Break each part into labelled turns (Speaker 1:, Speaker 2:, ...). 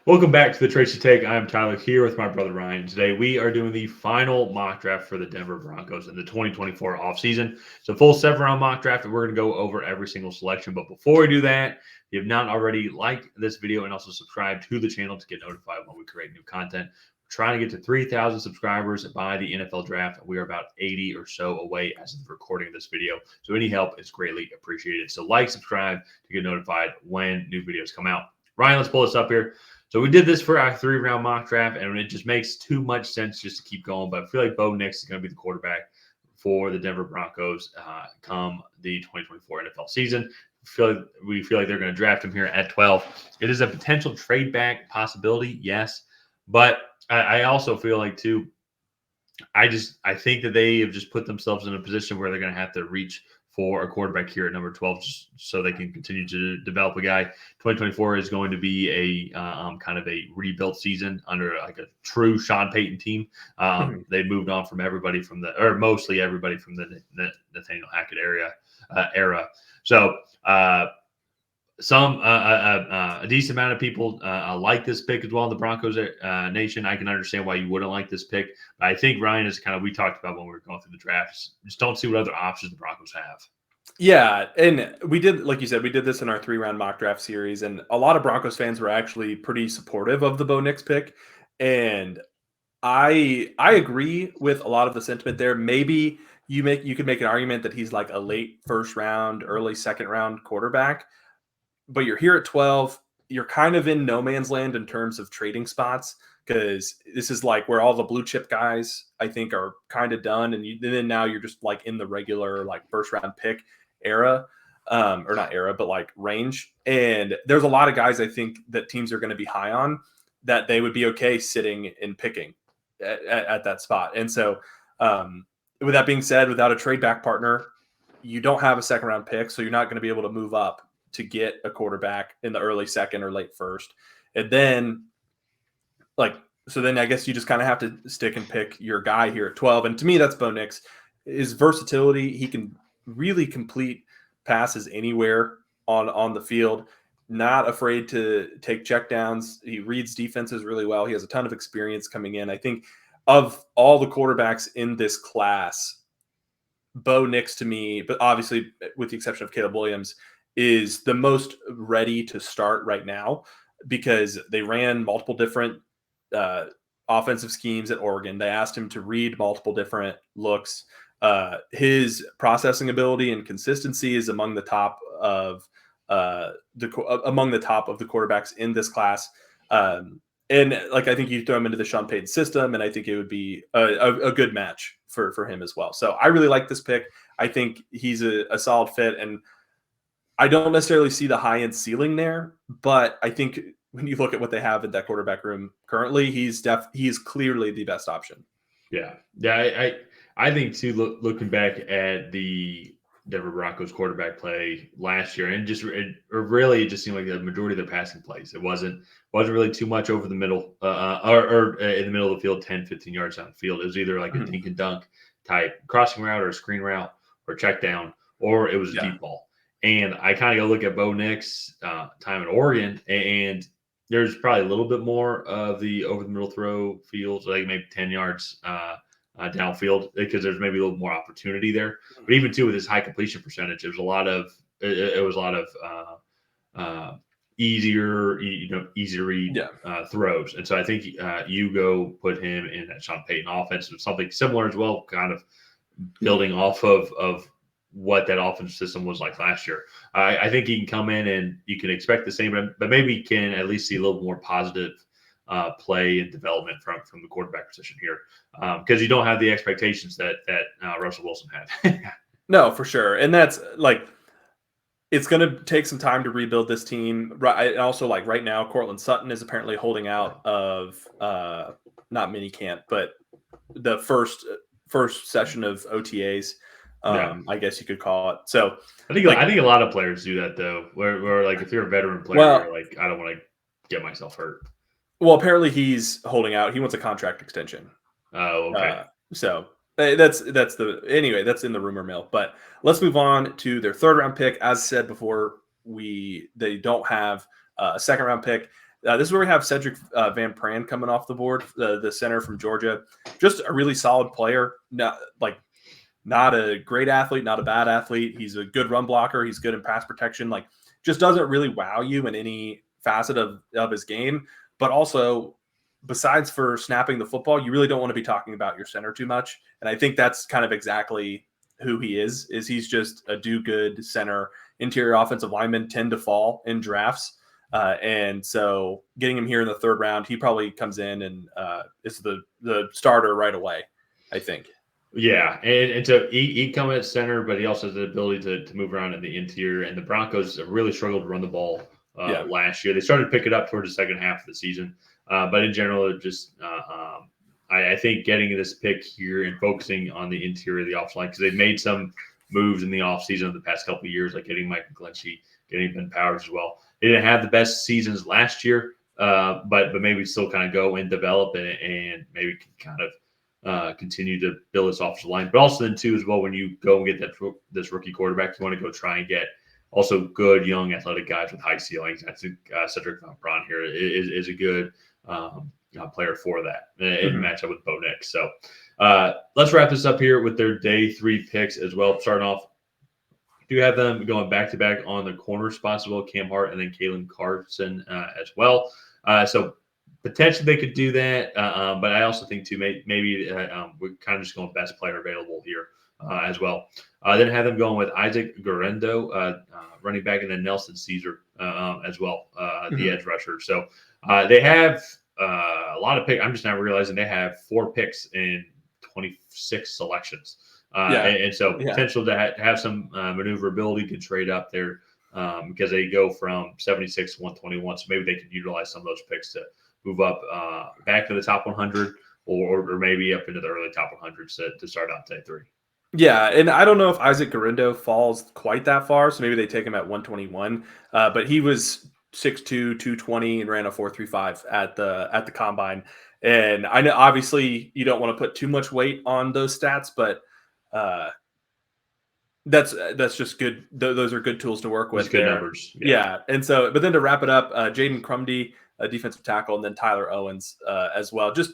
Speaker 1: Welcome back to the Tracy Take. I'm Tyler here with my brother Ryan. Today we are doing the final mock draft for the Denver Broncos in the 2024 offseason. It's a full 7-round mock draft, and we're going to go over every single selection. But before we do that, if you have not already, like this video and also subscribe to the channel to get notified when we create new content. We're trying to get to 3,000 subscribers by the NFL draft. We are about 80 or so away as of recording this video. So any help is greatly appreciated. So like, subscribe to get notified when new videos come out. Ryan, let's pull this up here. So we did this for our 3-round mock draft, and it just makes too much sense just to keep going. But I feel like Bo Nix is going to be the quarterback for the Denver Broncos come the 2024 NFL season. We feel like they're going to draft him here at 12. It is a potential trade back possibility, yes. But I also feel like, too, I think that they have just put themselves in a position where they're going to have to reach for a quarterback here at number 12 just so they can continue to develop a guy. 2024 is going to be a kind of a rebuilt season under like a true Sean Payton team. They moved on from everybody from mostly everybody from the Nathaniel Hackett era. So a decent amount of people like this pick as well in the Broncos nation. I can understand why you wouldn't like this pick. But I think Ryan is kind of, we talked about when we were going through the drafts, just don't see what other options the Broncos have.
Speaker 2: Yeah, and we did, like you said, we did this in our 3-round mock draft series, and a lot of Broncos fans were actually pretty supportive of the Bo Nix pick, and I agree with a lot of the sentiment there. Maybe you could make an argument that he's like a late first round, early second round quarterback, but you're here at 12. You're kind of in no man's land in terms of trading spots, because this is like where all the blue chip guys I think are kind of done, and then now you're just like in the regular like first round pick era, or not era, but like range. And there's a lot of guys I think that teams are going to be high on that they would be okay sitting and picking at that spot. And so with that being said, without a trade back partner, you don't have a second round pick, so you're not going to be able to move up to get a quarterback in the early second or late first. And then then I guess you just kind of have to stick and pick your guy here at 12. And to me, that's Bo Nix. His versatility, he can really complete passes anywhere on the field, not afraid to take checkdowns. He reads defenses really well. He has a ton of experience coming in. I think of all the quarterbacks in this class, Bo Nix to me, but obviously with the exception of Caleb Williams, is the most ready to start right now, because they ran multiple different offensive schemes at Oregon. They asked him to read multiple different looks. His processing ability and consistency is among the top of the quarterbacks in this class. And like, I think you throw him into the Sean Payton system, and I think it would be a good match for him as well. So I really like this pick. I think he's a solid fit, and I don't necessarily see the high end ceiling there, but I think when you look at what they have in that quarterback room currently, he's clearly the best option.
Speaker 1: Yeah. I think too, looking back at the Denver Broncos quarterback play last year, and it just seemed like the majority of their passing plays, it wasn't really too much over the middle, or in the middle of the field, 10, 15 yards down the field. It was either like a dink and dunk type crossing route or a screen route or check down, or it was a deep ball. And I kind of go look at Bo Nix time in Oregon, and there's probably a little bit more of the over the middle throw fields, like maybe 10 yards downfield, because there's maybe a little more opportunity there. But even too, with his high completion percentage, it was a lot of easier read throws. And so I think you go put him in that Sean Payton offense with something similar as well, kind of building off of what that offensive system was like last year. I think he can come in and you can expect the same, but maybe you can at least see a little more positive play and development from the quarterback position here, because you don't have the expectations that Russell Wilson had.
Speaker 2: No, for sure. And that's like, it's going to take some time to rebuild this team. Right. Also, like right now, Cortland Sutton is apparently holding out of not mini camp, but the first session of OTAs. I guess you could call it. So
Speaker 1: I think a lot of players do that though, where like if you're a veteran player, you're like, I don't want to get myself hurt.
Speaker 2: Well, apparently he's holding out. He wants a contract extension.
Speaker 1: Oh, okay.
Speaker 2: So that's in the rumor mill. But let's move on to their 3rd round pick. As said before, they don't have a 2nd round pick. This is where we have Cedric Van Pran coming off the board, the center from Georgia. Just a really solid player. Not a great athlete, not a bad athlete. He's a good run blocker. He's good in pass protection. Like, just doesn't really wow you in any facet of his game. But also, besides for snapping the football, you really don't want to be talking about your center too much. And I think that's kind of exactly who he is he's just a do-good center. Interior offensive linemen tend to fall in drafts. And so getting him here in the third round, he probably comes in and is the starter right away, I think.
Speaker 1: Yeah, and so he come at center, but he also has the ability to move around in the interior. And the Broncos really struggled to run the ball last year. They started to pick it up towards the second half of the season, but in general, just I think getting this pick here and focusing on the interior of the offensive line, because they've made some moves in the offseason of the past couple of years, like getting Mike McGlinchey, getting Ben Powers as well. They didn't have the best seasons last year, but maybe still kind of go and develop it and maybe kind of continue to build this offensive line. But also then too as well, when you go and get this rookie quarterback, you want to go try and get also good young athletic guys with high ceilings. I think Cedric Van Pran here is a good player for that and match up with Bo Nix. So let's wrap this up here with their day 3 picks as well. Starting off, do have them going back to back on the corner spots as well, Cam Hart and then Kalen Carson as well. So potentially they could do that, but I also think too maybe we're kind of just going best player available here as well. Then have them going with Isaac Guerrero, running back, and then Nelson Caesar as well, the edge rusher. So they have a lot of picks. I'm just now realizing they have 4 picks in 26 selections. And so potential to have some maneuverability, could trade up there because they go from 76 to 121. So maybe they could utilize some of those picks to move up back to the top 100 or maybe up into the early top 100s to start out day 3.
Speaker 2: Yeah, and I don't know if Isaac Guerrero falls quite that far, so maybe they take him at 121. But he was 6'2", 220, and ran a 4.35 at the combine. And I know obviously you don't want to put too much weight on those stats, but that's just good. Those are good tools to work with.
Speaker 1: Good numbers.
Speaker 2: Yeah. And so, but then to wrap it up, Jaden Crumdy, a defensive tackle, and then Tyler Owens as well. Just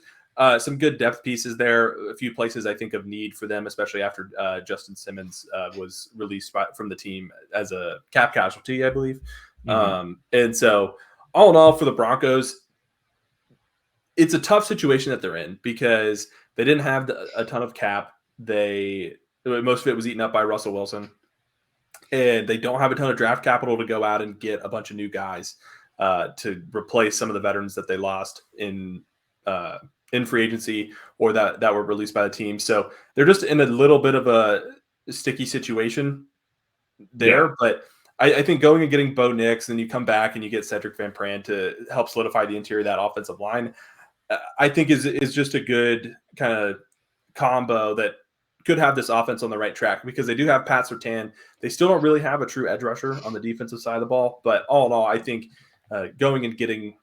Speaker 2: some good depth pieces there. A few places I think of need for them, especially after Justin Simmons was released from the team as a cap casualty, I believe. And so, all in all, for the Broncos, it's a tough situation that they're in because they didn't have a ton of cap. Most of it was eaten up by Russell Wilson, and they don't have a ton of draft capital to go out and get a bunch of new guys to replace some of the veterans that they lost in free agency or that were released by the team. So they're just in a little bit of a sticky situation there. Yeah. But I think going and getting Bo Nix, and then you come back and you get Cedric Van Pran to help solidify the interior of that offensive line, I think is just a good kind of combo that could have this offense on the right track, because they do have Pat Surtain. They still don't really have a true edge rusher on the defensive side of the ball. But all in all, I think going and getting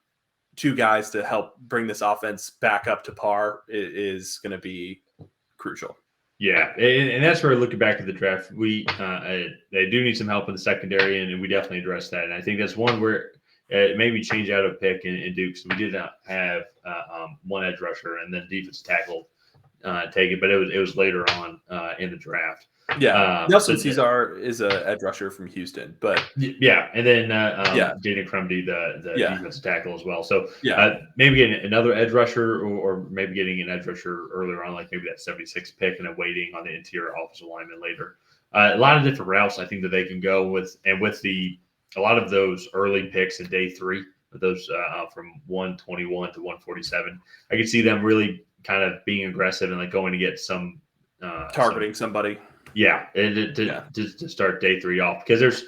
Speaker 2: 2 guys to help bring this offense back up to par is going to be crucial.
Speaker 1: Yeah, and that's where looking back at the draft, they do need some help in the secondary, and we definitely address that. And I think that's one where maybe change out a pick and do, because we did not have one edge rusher and then defensive tackle taken, but it was later on in the draft.
Speaker 2: Yeah, Nelson Caesar is a edge rusher from Houston, but
Speaker 1: yeah, and then Jaden Crumdy, the defensive tackle as well. So maybe getting another edge rusher, or maybe getting an edge rusher earlier on, like maybe that 76 pick, and then waiting on the interior offensive lineman later. A lot of different routes I think that they can go with, and with a lot of those early picks in day 3, those from 121 to 147, I could see them really kind of being aggressive and like going to get some
Speaker 2: targeting somebody.
Speaker 1: Yeah, to start day 3 off, because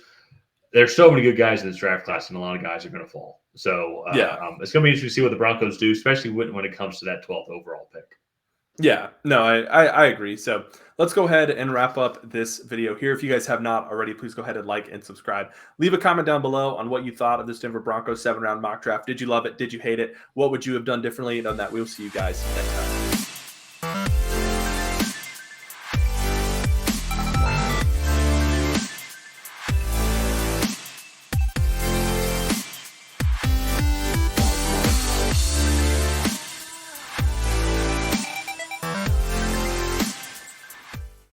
Speaker 1: there's so many good guys in this draft class, and a lot of guys are going to fall. So it's going to be interesting to see what the Broncos do, especially when it comes to that 12th overall pick.
Speaker 2: Yeah, no, I agree. So let's go ahead and wrap up this video here. If you guys have not already, please go ahead and like and subscribe. Leave a comment down below on what you thought of this Denver Broncos 7-round mock draft. Did you love it? Did you hate it? What would you have done differently? And on that, we'll see you guys next time.